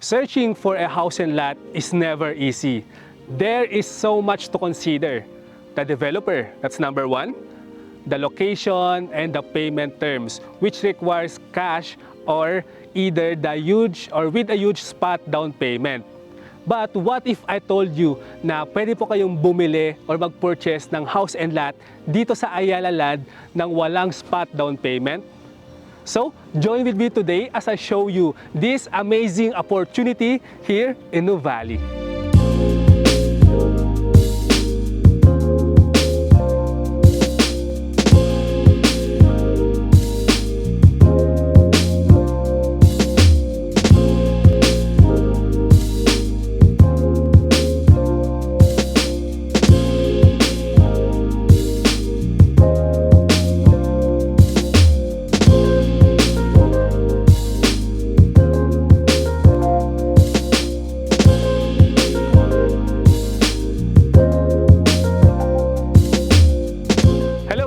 Searching for a house and lot is never easy. There is so much to consider. The developer, that's number one. The location and the payment terms, which requires cash or either with a huge spot down payment. But what if I told you na pwede po kayong bumili or mag-purchase ng house and lot dito sa Ayala Land nang walang spot down payment? So, join with me today as I show you this amazing opportunity here in Nuvali.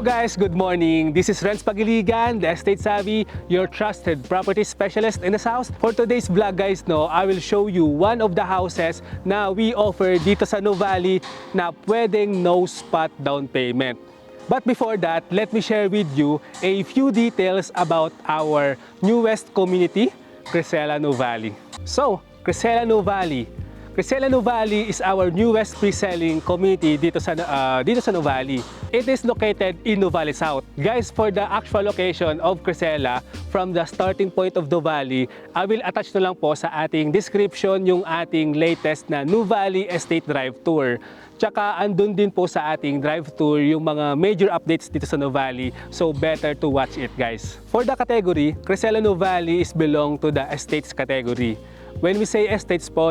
Guys, good morning. This is Renz Pagiligan, the Estate Savvy, your trusted property specialist in this house. For today's vlog guys, I will show you one of the houses na we offer dito sa Nuvali na pwedeng no spot down payment. But before that, let me share with you a few details about our newest community, Crisela Nuvali. So, Crisela Nuvali. Crisela Nuvali is our newest pre-selling community dito sa Nuvali. It is located in Nuvali South. Guys, for the actual location of Crisela from the starting point of Nuvali, I will attach na lang po sa ating description yung ating latest na Nuvali Estate Drive Tour. Tsaka andun din po sa ating drive tour yung mga major updates dito sa Nuvali. So better to watch it guys. For the category, Crisela Nuvali is belong to the estates category. When we say estates po,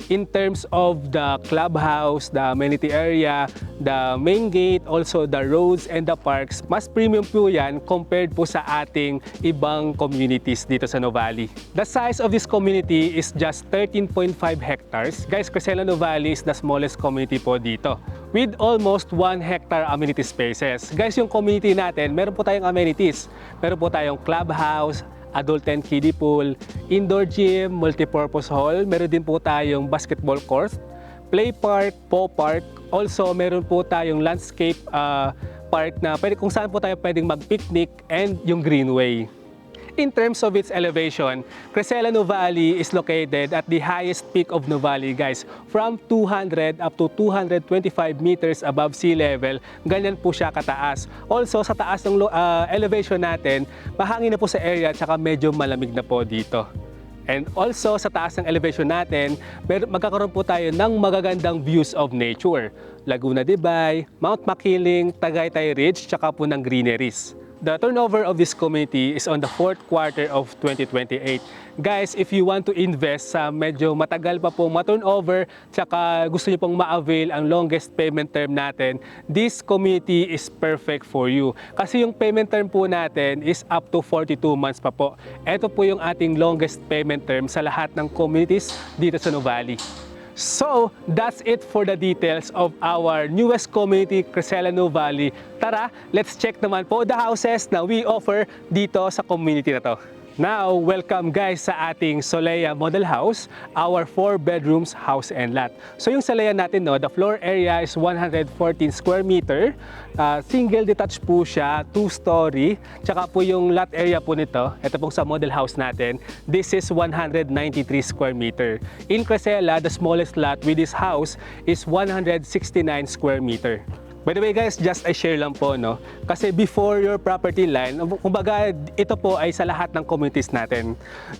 in terms of the clubhouse, the amenity area, the main gate, also the roads and the parks, mas premium po yan compared po sa ating ibang communities dito sa Nuvali. The size of this community is just 13.5 hectares. Guys, Crisela Nuvali is the smallest community po dito, with almost 1 hectare amenity spaces. Guys, yung community natin, meron po tayong amenities. Meron po tayong clubhouse, adult and kiddie pool, indoor gym, multipurpose hall, meron din po tayong basketball court, play park, paw park, also meron po tayong landscape park na kung saan po tayo pwedeng mag-picnic, and yung greenway. In terms of its elevation, Crisela Nuvali is located at the highest peak of Nuvali guys, from 200 up to 225 meters above sea level. Ganyan po siya kataas. Also sa taas ng elevation natin, mahangin na po sa area at medyo malamig na po dito. And also sa taas ng elevation natin, magkakaroon po tayo ng magagandang views of nature. Laguna de Bay, Mount Makiling, Tagaytay Ridge, tsaka po ng greeneries. The turnover of this community is on the 4th quarter of 2028. Guys, if you want to invest sa medyo matagal pa po ma-turnover, tsaka gusto niyo pong ma-avail ang longest payment term natin, this community is perfect for you. Kasi yung payment term po natin is up to 42 months pa po. Ito po yung ating longest payment term sa lahat ng communities dito sa Nuvali. So, that's it for the details of our newest community, Crisela Nuvali. Tara, let's check naman po the houses na we offer dito sa community na to. Now, welcome guys sa ating Solea Model House, our 4 bedrooms house and lot. So yung Solea natin, the floor area is 114 square meter, single detached po siya, 2-story, tsaka po yung lot area po nito, ito pong sa model house natin, this is 193 square meter. In Crisela, the smallest lot with this house is 169 square meter. By the way guys, just I share lang po, kasi before your property line, kumbaga ito po ay sa lahat ng communities natin.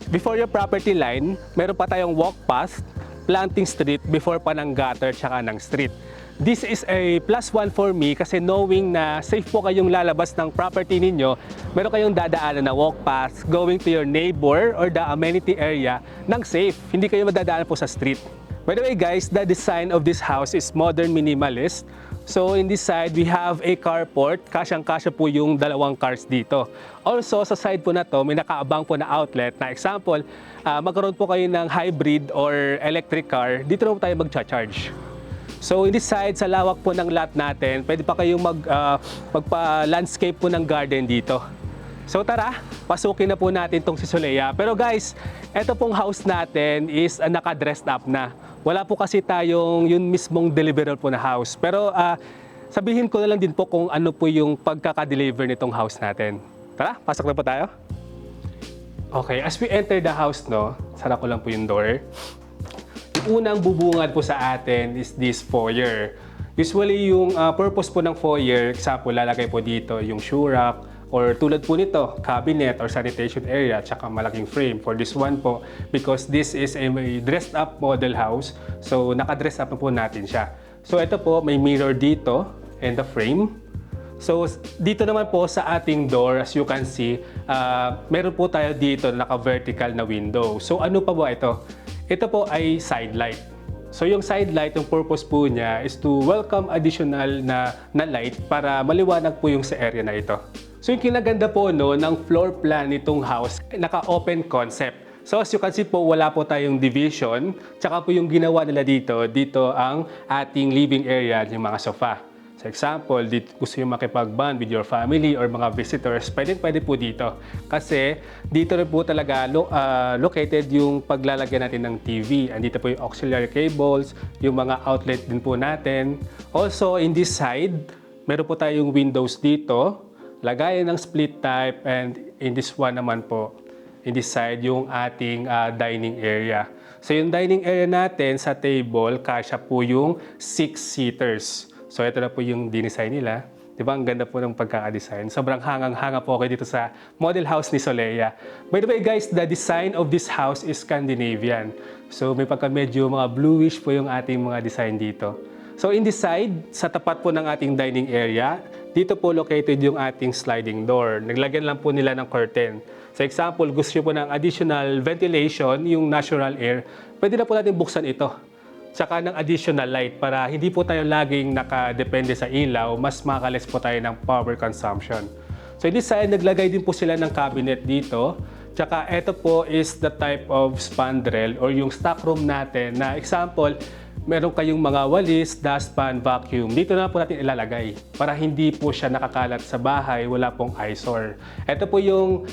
Before your property line, meron pa tayong walk path, planting street, before pa ng gutter tsaka ng street. This is a +1 for me kasi knowing na safe po kayong lalabas ng property ninyo, meron kayong dadaanan na walk path going to your neighbor or the amenity area ng safe. Hindi kayo madadaanan po sa street. By the way guys, the design of this house is modern minimalist. So in this side, we have a carport. Kasyang-kasya po yung 2 cars dito. Also, sa side po na to, may nakaabang po na outlet. Na example, magkaroon po kayo ng hybrid or electric car, dito na po tayo mag-charge. So in this side, sa lawak po ng lot natin, pwede pa kayong magpa-landscape po ng garden dito. So tara, pasukin na po natin tong si Solea. Pero guys, eto pong house natin is naka-dressed up na. Wala po kasi tayong yun mismong deliverable po na house. Pero sabihin ko na lang din po kung ano po yung pagkaka-deliver nitong house natin. Tara, pasok na po tayo. Okay, as we enter the house, no, sara ko lang po yung door. Yung unang bubungad po sa atin is this foyer. Usually yung purpose po ng foyer, example, lalagay po dito yung shoe rack, or tulad po nito, cabinet or sanitation area, tsaka malaking frame. For this one po, because this is a dressed up model house, so naka-dress up na po natin siya. So ito po, may mirror dito and the frame. So dito naman po sa ating door, as you can see, meron po tayo dito naka-vertical na window. So ano pa ba ito? Ito po ay side light. So yung side light, yung purpose po niya is to welcome additional na light para maliwanag po yung sa area na ito. So yung kinaganda po ng floor plan nitong house, naka-open concept. So as you can see po, wala po tayong division. Tsaka po yung ginawa nila dito ang ating living area, yung mga sofa. So example, dito gusto yung makipag-bond with your family or mga visitors, pwede po dito. Kasi dito rin po talaga located yung paglalagyan natin ng TV. Andito po yung auxiliary cables, yung mga outlet din po natin. Also, in this side, meron po tayong windows dito, lagayan ng split type, and in this one naman po, in this side, yung ating dining area. So yung dining area natin sa table, kasya po yung 6 seaters. So ito na po yung dinesign nila. Diba? Ang ganda po ng pagkaka-design. Sobrang hangang-hanga po kayo dito sa model house ni Solea. By the way guys, the design of this house is Scandinavian. So may pagka medyo mga bluish po yung ating mga design dito. So in this side, sa tapat po ng ating dining area, dito po located yung ating sliding door. Naglagyan lang po nila ng curtain. Sa example, gusto nyo po ng additional ventilation, yung natural air, pwede na po natin buksan ito. Tsaka ng additional light para hindi po tayo laging nakadepende sa ilaw, mas makalis po tayo ng power consumption. So in this side, naglagay din po sila ng cabinet dito. Tsaka ito po is the type of spandrel or yung stock room natin na example, meron kayong mga walis, dustpan, vacuum. Dito na po natin ilalagay para hindi po siya nakakalat sa bahay, wala pong eyesore. Ito po yung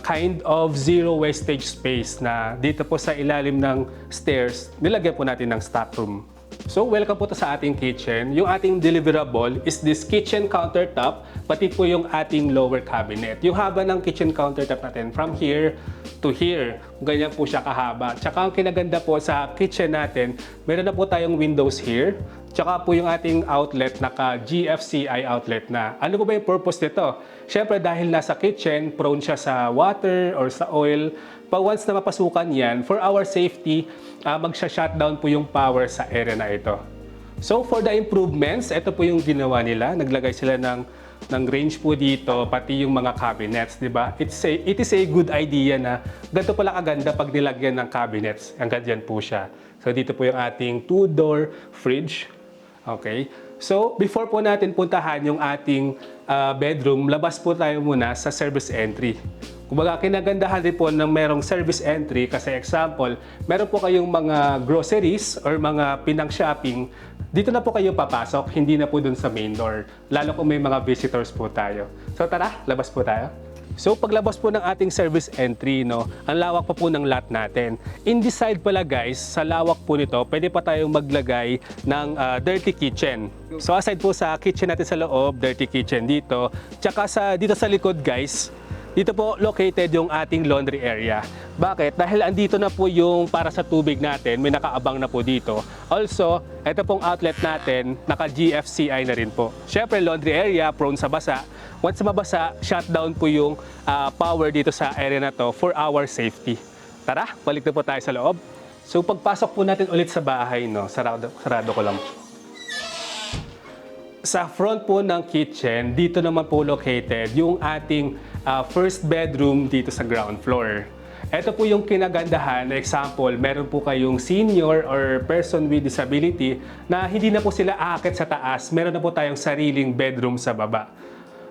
kind of zero wastage space na dito po sa ilalim ng stairs, nilagyan po natin ng stock room. So, welcome po to sa ating kitchen. Yung ating deliverable is this kitchen countertop, pati po yung ating lower cabinet. Yung haba ng kitchen countertop natin from here to here, ganyan po siya kahaba. Tsaka ang kinaganda po sa kitchen natin, meron na po tayong windows here. Tsaka po yung ating outlet, naka GFCI outlet na. Ano po ba yung purpose nito? Siyempre dahil nasa kitchen, prone siya sa water or sa oil. Pag once na mapasukan yan, for our safety, magsha-shutdown po yung power sa area na ito. So for the improvements, ito po yung ginawa nila. Naglagay sila ng range po dito, pati yung mga cabinets, di ba? It is a good idea na ganito pala kaganda pag nilagyan ng cabinets. Hanggang dyan po siya. So dito po yung ating 2-door fridge. Okay. So before po natin puntahan yung ating bedroom, labas po tayo muna sa service entry. Kumbaga, kinagandahan din po ng merong service entry kasi example, meron po kayong mga groceries or mga pinang-shopping, dito na po kayo papasok, hindi na po dun sa main door. Lalo kung may mga visitors po tayo. So tara, labas po tayo. So paglabas po ng ating service entry, no, ang lawak pa po ng lot natin. In this side pala guys, sa lawak po nito, pwede pa tayong maglagay ng dirty kitchen. So aside po sa kitchen natin sa loob, dirty kitchen dito. Tsaka dito sa likod guys, dito po located yung ating laundry area. Bakit? Dahil andito na po yung para sa tubig natin, may nakaabang na po dito. Also, ito pong outlet natin, naka GFCI na rin po. Siyempre, laundry area, prone sa basa. Once mabasa, shutdown po yung power dito sa area na to for our safety. Tara, balik na po tayo sa loob. So, pagpasok po natin ulit sa bahay, no, sarado ko lang. Sa front po ng kitchen, dito naman po located yung ating first bedroom dito sa ground floor. Ito po yung kinagandahan na example, meron po kayong senior or person with disability na hindi na po sila aakit sa taas, meron na po tayong sariling bedroom sa baba.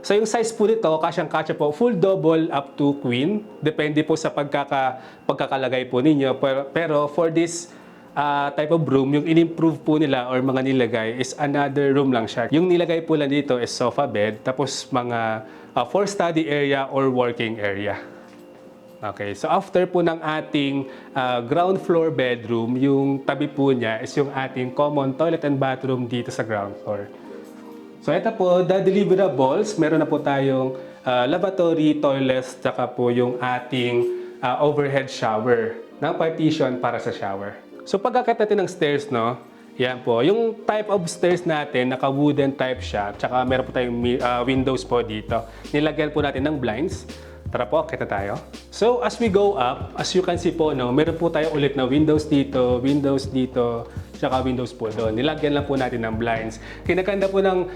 So yung size po nito, kasyang-kasya po, full double up to queen. Depende po sa pagkakalagay po ninyo. Pero for this type of room, yung in-improve po nila or mga nilagay is another room lang siya. Yung nilagay po lang dito is sofa bed, tapos mga for study area or working area. Okay, so after po ng ating ground floor bedroom, yung tabi po niya is yung ating common toilet and bathroom dito sa ground floor. So ito po, the deliverables, meron na po tayong lavatory, toilets, tsaka po yung ating overhead shower ng partition para sa shower. So pagkakit natin ng stairs, no, yan po, yung type of stairs natin, naka-wooden type siya, tsaka meron po tayong windows po dito. Nilagyan po natin ng blinds. Tara po, kita tayo. So, as we go up, as you can see po, no, meron po tayo ulit na windows dito, tsaka windows po doon. Nilagyan lang po natin ng blinds. Kinaganda po ng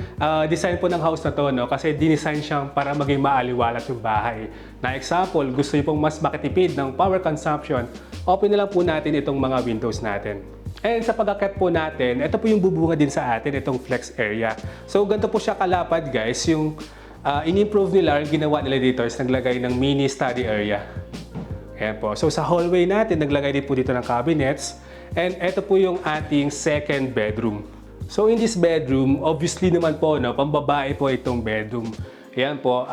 design po ng house na to, no, kasi dinesign siyang para maging maaliwalas yung bahay. Na example, gusto niyo pong mas makatipid ng power consumption, open na lang po natin itong mga windows natin. And sa pagkakit po natin, ito po yung bubunga din sa atin, itong flex area. So, ganito po siya kalapad, guys, yung in-improve nila, ginawa nila dito is naglagay ng mini study area. Ayan po. So sa hallway natin, naglagay din po dito ng cabinets. And ito po yung ating second bedroom. So in this bedroom, obviously naman po, no, pambabae po itong bedroom. Ayan po.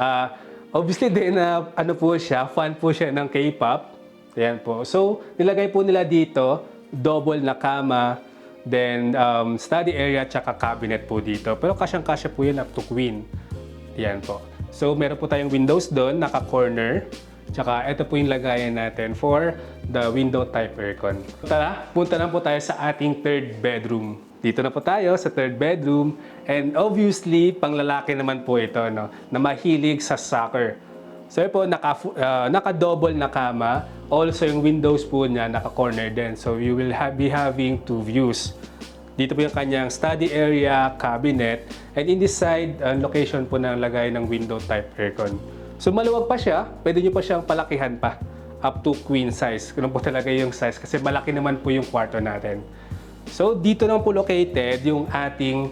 Obviously din na ano po siya, fan po siya ng K-pop. Ayan po. So nilagay po nila dito, double na kama, then study area, tsaka cabinet po dito. Pero kasyang-kasya po yun up to queen. Yan po. So, meron po tayong windows doon, naka-corner. Tsaka, ito po yung lagayan natin for the window type aircon. Tara, punta na po tayo sa ating third bedroom. Dito na po tayo sa third bedroom. And obviously, panglalaki naman po ito, no, na mahilig sa soccer. So, po, naka-double na kama. Also, yung windows po niya, naka-corner din. So, you will be having two views. Dito po yung kanyang study area, cabinet, and in this side, location po ng lagay ng window type aircon. So maluwag pa siya, pwede nyo pa siyang palakihan pa, up to queen size. Ganun po talaga yung size kasi malaki naman po yung kwarto natin. So dito naman po located yung ating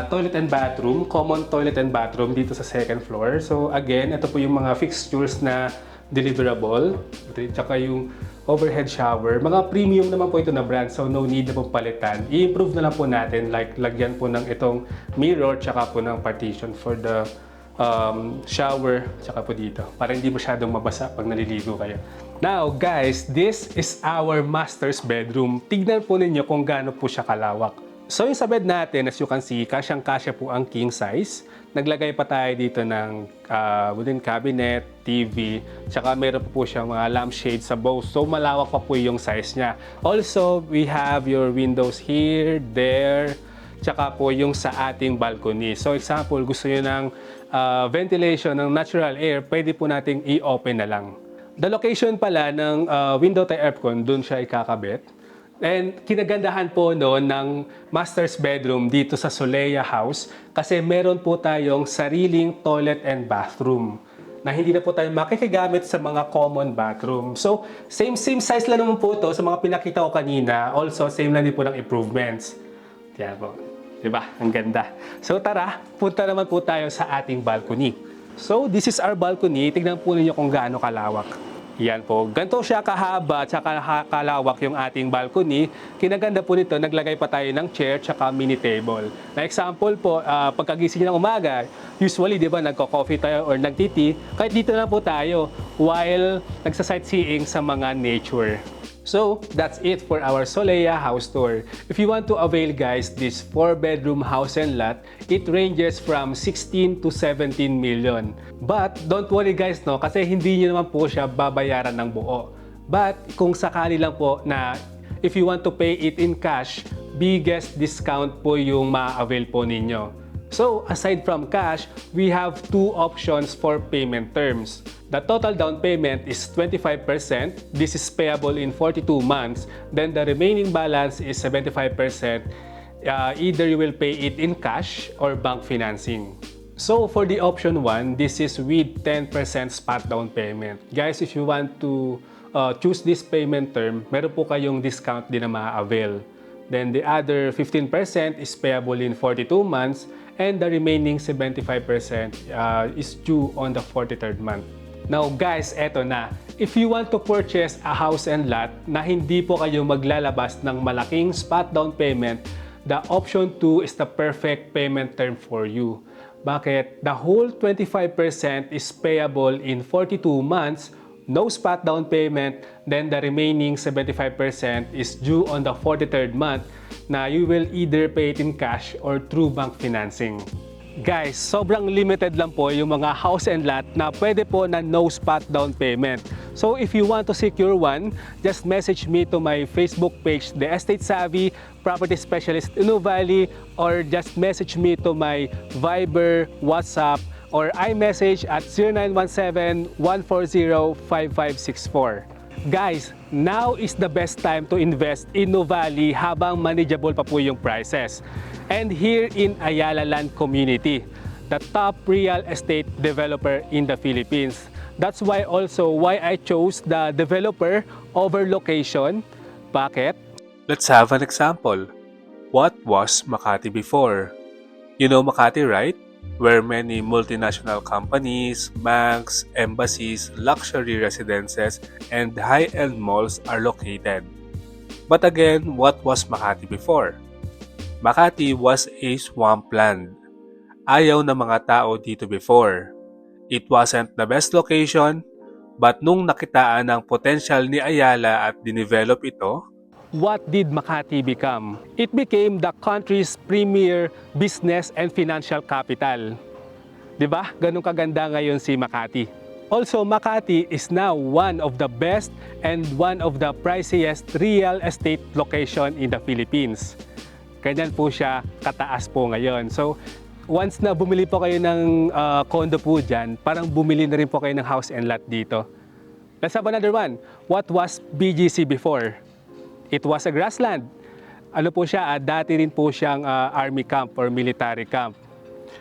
toilet and bathroom, common toilet and bathroom dito sa second floor. So again, ito po yung mga fixtures na deliverable, tsaka yung overhead shower. Mga premium naman po ito na brand, so no need na pong palitan. I-improve na lang po natin, like lagyan po ng itong mirror, tsaka po ng partition for the shower, tsaka po dito, para hindi masyadong mabasa pag naliligo kayo. Now guys, this is our master's bedroom. Tignan po ninyo kung gaano po siya kalawak. So yung sa bed natin, as you can see, kasyang-kasya po ang king size. Naglagay pa tayo dito ng wooden cabinet, TV, tsaka meron po siyang mga lampshades sa both. So malawak pa po yung size niya. Also, we have your windows here, there, tsaka po yung sa ating balcony. So example, gusto niyo ng ventilation ng natural air, pwede po nating i-open na lang. The location pala ng window type aircon, dun siya ikakabit. And kinagandahan po noon ng master's bedroom dito sa Solea House kasi meron po tayong sariling toilet and bathroom na hindi na po tayo makikigamit sa mga common bathroom. So, same size lang naman po ito sa mga pinakita ko kanina. Also, same lang din po ng improvements. Yan po. Diba? Ang ganda. So, tara, punta naman po tayo sa ating balcony. So, this is our balcony. Tignan po ninyo kung gaano kalawak. Yan po. Ganito siya kahaba at kalawak yung ating balcony. Kinaganda po nito, naglagay pa tayo ng chair at mini table. Na example po, pagkagising ng umaga, usually, di ba, nagko-coffee tayo or nagtiti, kahit dito na po tayo while nagsa-sightseeing sa mga nature. So, that's it for our Solea house tour. If you want to avail, guys, this 4-bedroom house and lot, it ranges from 16 to 17 million. But, don't worry guys, no, kasi hindi nyo naman po siya babayaran ng buo. But, kung sakali lang po na if you want to pay it in cash, biggest discount po yung ma-avail po ninyo. So, aside from cash, we have two options for payment terms. The total down payment is 25%. This is payable in 42 months. Then the remaining balance is 75%. Either you will pay it in cash or bank financing. So, for the option 1, this is with 10% spot down payment. Guys, if you want to choose this payment term, meron po kayong discount din na ma-avail. Then the other 15% is payable in 42 months and the remaining 75% is due on the 43rd month. Now guys, eto na. If you want to purchase a house and lot na hindi po kayo maglalabas ng malaking spot down payment, the option 2 is the perfect payment term for you. Bakit? The whole 25% is payable in 42 months, no spot down payment, then the remaining 75% is due on the 43rd month na you will either pay it in cash or through bank financing. Guys, sobrang limited lang po yung mga house and lot na pwede po na no spot down payment. So if you want to secure one, just message me to my Facebook page, The Estate Savvy Property Specialist in Nuvali, or just message me to my Viber, WhatsApp, or iMessage at 0917-140-5564. Guys, now is the best time to invest in Nuvali habang manageable pa po yung prices. And here in Ayala Land Community, the top real estate developer in the Philippines. That's why I chose the developer over location. Bakit? Let's have an example. What was Makati before? You know Makati, right? Where many multinational companies, banks, embassies, luxury residences, and high-end malls are located. But again, what was Makati before? Makati was a swampland. Ayaw ng mga tao dito before. It wasn't the best location, but nung nakitaan ng potential ni Ayala at dinevelop ito, what did Makati become? It became the country's premier business and financial capital. Diba? Ganun kaganda ngayon si Makati. Also, Makati is now one of the best and one of the priciest real estate location in the Philippines. Ganyan po siya kataas po ngayon. So, once na bumili po kayo ng condo po dyan, parang bumili na rin po kayo ng house and lot dito. Let's have another one. What was BGC before? It was a grassland. Ano po siya? Dati rin po siyang army camp or military camp.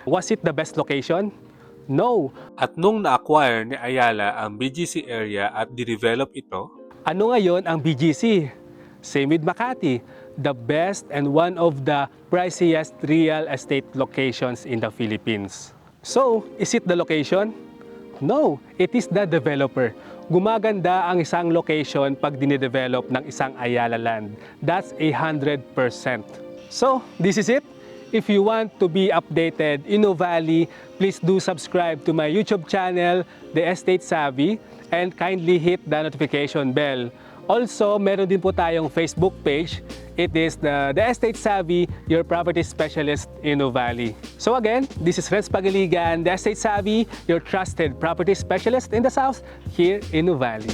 Was it the best location? No. At nung na-acquire ni Ayala ang BGC area at dinevelop ito, ano ngayon ang BGC? Same with Makati, the best and one of the priciest real estate locations in the Philippines. So, is it the location? No, it is the developer. Gumaganda ang isang location pag dinedevelop ng isang Ayala Land. That's 100%. So, this is it. If you want to be updated in Nuvali, please do subscribe to my YouTube channel, The Estate Savvy, and kindly hit the notification bell. Also, meron din po tayong Facebook page. It is the Estate Savvy, your property specialist in Nuvali. So again, this is Renz Pagiligan, The Estate Savvy, your trusted property specialist in the South, here in Nuvali.